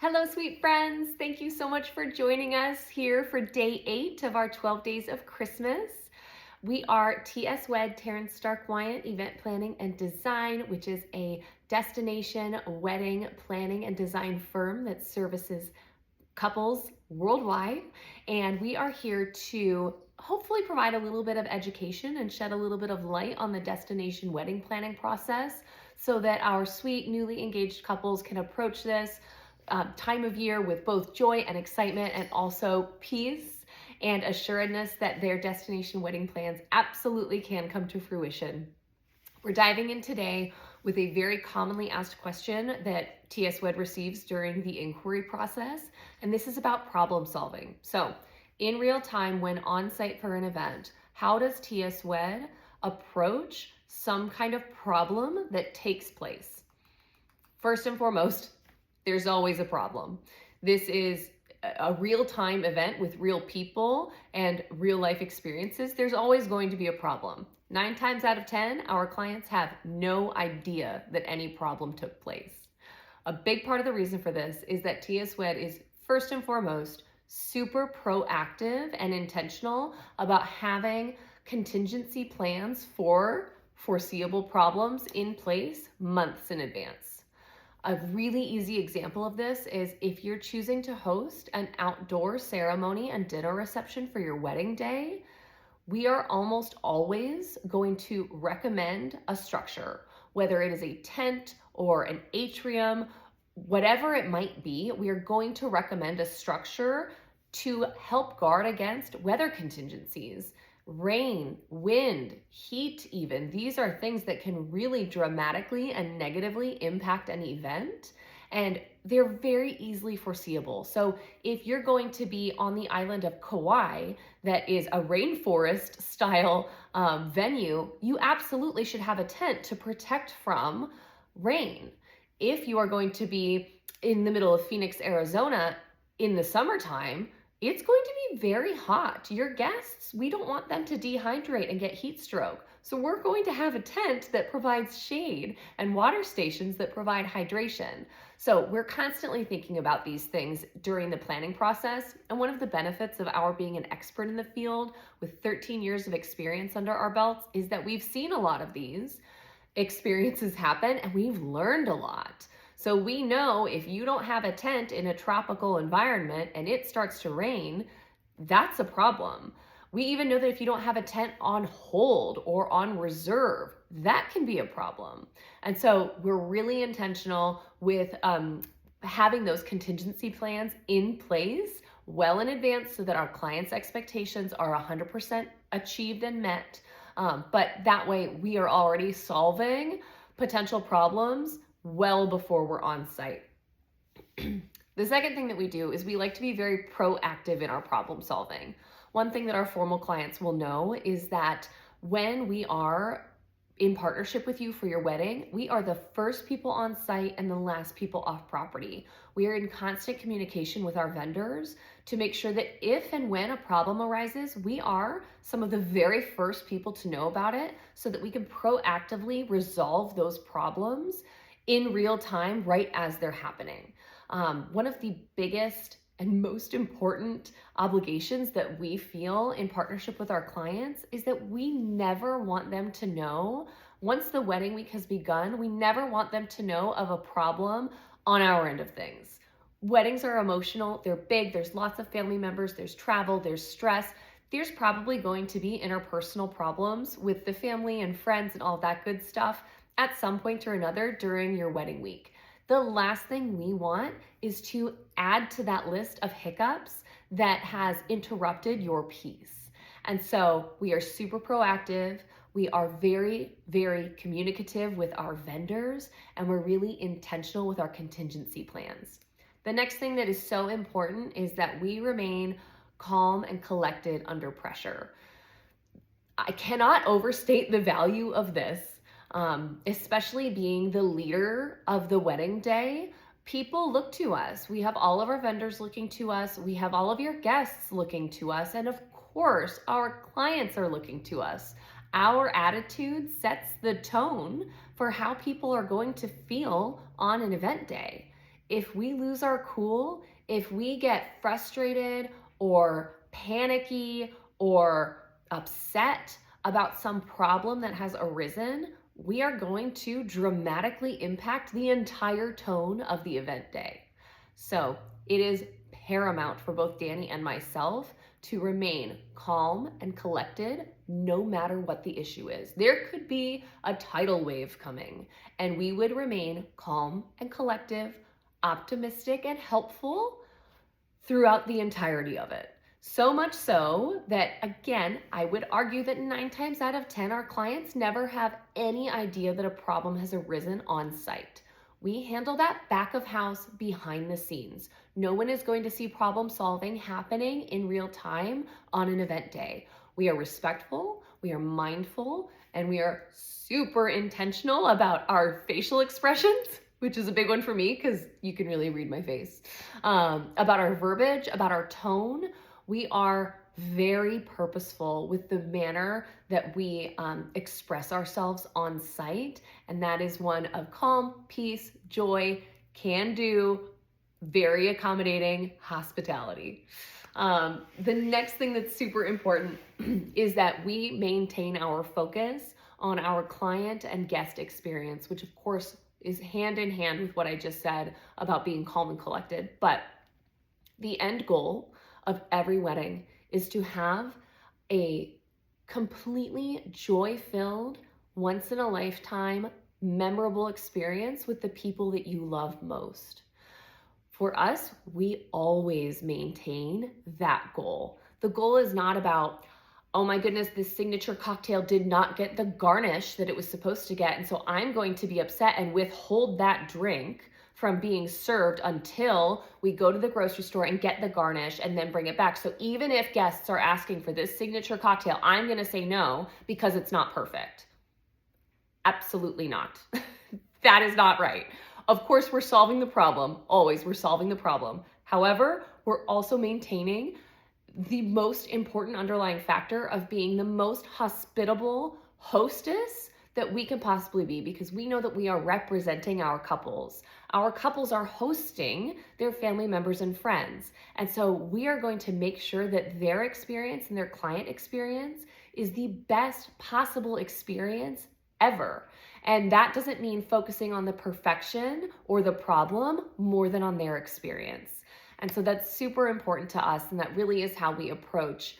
Hello, sweet friends. Thank you so much for joining us here for day 8 of our 12 days of Christmas. We are TS Wed, Taryn Stark Wyant Event Planning and Design, which is a destination wedding planning and design firm that services couples worldwide. And we are here to hopefully provide a little bit of education and shed a little bit of light on the destination wedding planning process so that our sweet newly engaged couples can approach this time of year with both joy and excitement, and also peace and assuredness that their destination wedding plans absolutely can come to fruition. We're diving in today with a very commonly asked question that TS Wed receives during the inquiry process, and this is about problem solving. So, in real time, when on site for an event, how does TS Wed approach some kind of problem that takes place? First and foremost, there's always a problem. This is a real-time event with real people and real-life experiences. There's always going to be a problem. 9 times out of 10, our clients have no idea that any problem took place. A big part of the reason for this is that TS Wed is first and foremost super proactive and intentional about having contingency plans for foreseeable problems in place months in advance. A really easy example of this is if you're choosing to host an outdoor ceremony and dinner reception for your wedding day, we are almost always going to recommend a structure, whether it is a tent or an atrium, whatever it might be. We are going to recommend a structure to help guard against weather contingencies. Rain, wind, heat even. These are things that can really dramatically and negatively impact an event, and they're very easily foreseeable. So if you're going to be on the island of Kauai, that is a rainforest style venue, you absolutely should have a tent to protect from rain. If you are going to be in the middle of Phoenix, Arizona in the summertime, it's going to be very hot. Your guests, we don't want them to dehydrate and get heat stroke. So we're going to have a tent that provides shade and water stations that provide hydration. So we're constantly thinking about these things during the planning process. And one of the benefits of our being an expert in the field with 13 years of experience under our belts is that we've seen a lot of these experiences happen and we've learned a lot. So we know if you don't have a tent in a tropical environment and it starts to rain, that's a problem. We even know that if you don't have a tent on hold or on reserve, that can be a problem. And so we're really intentional with having those contingency plans in place well in advance so that our clients' expectations are 100% achieved and met. But that way we are already solving potential problems well before we're on site. The second thing that we do is we like to be very proactive in our problem solving. One thing that our formal clients will know is that when we are in partnership with you for your wedding, we are the first people on site and the last people off property. We are in constant communication with our vendors to make sure that if and when a problem arises, we are some of the very first people to know about it so that we can proactively resolve those problems in real time, right as they're happening. One of the biggest and most important obligations that we feel in partnership with our clients is that we never want them to know, once the wedding week has begun, we never want them to know of a problem on our end of things. Weddings are emotional, they're big, there's lots of family members, there's travel, there's stress. There's probably going to be interpersonal problems with the family and friends and all that good stuff at some point or another during your wedding week. The last thing we want is to add to that list of hiccups that has interrupted your peace. And so we are super proactive. We are very, very communicative with our vendors, and we're really intentional with our contingency plans. The next thing that is so important is that we remain calm and collected under pressure. I cannot overstate the value of this. Especially being the leader of the wedding day, people look to us. We have all of our vendors looking to us. We have all of your guests looking to us. And of course, our clients are looking to us. Our attitude sets the tone for how people are going to feel on an event day. if we lose our cool, if we get frustrated or panicky or upset about some problem that has arisen, we are going to dramatically impact the entire tone of the event day. So it is paramount for both Danny and myself to remain calm and collected no matter what the issue is. There could be a tidal wave coming, and we would remain calm and collective, optimistic and helpful throughout the entirety of it. So much so that, again, I would argue that 9 times out of 10, our clients never have any idea that a problem has arisen on site. We handle that back of house, behind the scenes. No one is going to see problem solving happening in real time on an event day. We are respectful, we are mindful, and we are super intentional about our facial expressions, which is a big one for me because you can really read my face, about our verbiage, about our tone. We are very purposeful with the manner that we express ourselves on site, and that is one of calm, peace, joy, can do, very accommodating hospitality. The next thing that's super important is that we maintain our focus on our client and guest experience, which of course is hand in hand with what I just said about being calm and collected. But the end goal of every wedding is to have a completely joy-filled, once-in-a-lifetime, memorable experience with the people that you love most. For us, we always maintain that goal. The goal is not about, oh my goodness, this signature cocktail did not get the garnish that it was supposed to get, and so I'm going to be upset and withhold that drink from being served until we go to the grocery store and get the garnish and then bring it back. So even if guests are asking for this signature cocktail, I'm gonna say no because it's not perfect. Absolutely not. That is not right. Of course, we're solving the problem. Always, we're solving the problem. However, we're also maintaining the most important underlying factor of being the most hospitable hostess that we can possibly be, because we know that we are representing our couples. Our couples are hosting their family members and friends. And so we are going to make sure that their experience and their client experience is the best possible experience ever. And that doesn't mean focusing on the perfection or the problem more than on their experience. And so that's super important to us, and that really is how we approach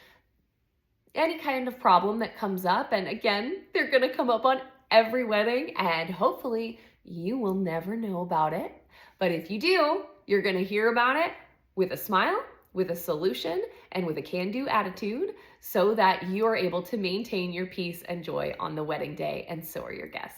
any kind of problem that comes up. And again, they're gonna come up on every wedding, and hopefully you will never know about it. But if you do, you're gonna hear about it with a smile, with a solution, and with a can-do attitude, so that you are able to maintain your peace and joy on the wedding day, and so are your guests.